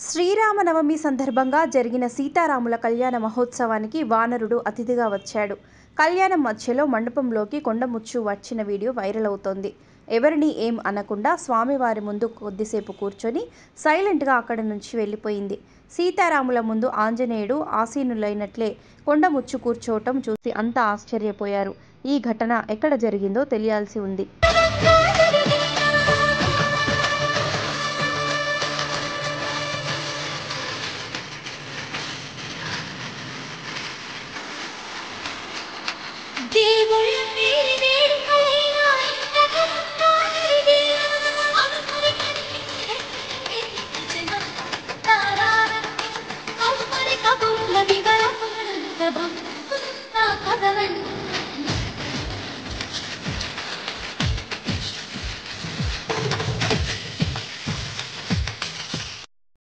శ్రీరామనవమి సందర్భంగా జరిగిన సీతారాముల కళ్యాణ మహోత్సవానికి వానరుడు అతిథిగా వచ్చాడు. కళ్యాణం మధ్యలో మండపంలోకి కొండముచ్చు వచ్చిన వీడియో వైరల్ అవుతోంది. ఎవరిని ఏం అనకుండా స్వామివారి ముందు కొద్దిసేపు కూర్చొని సైలెంట్గా అక్కడి నుంచి వెళ్ళిపోయింది. సీతారాముల ముందు ఆంజనేయుడు ఆసీనులైనట్లే కొండముచ్చు కూర్చోవటం చూసి అంతా ఆశ్చర్యపోయారు. ఈ ఘటన ఎక్కడ జరిగిందో తెలియాల్సి ఉంది.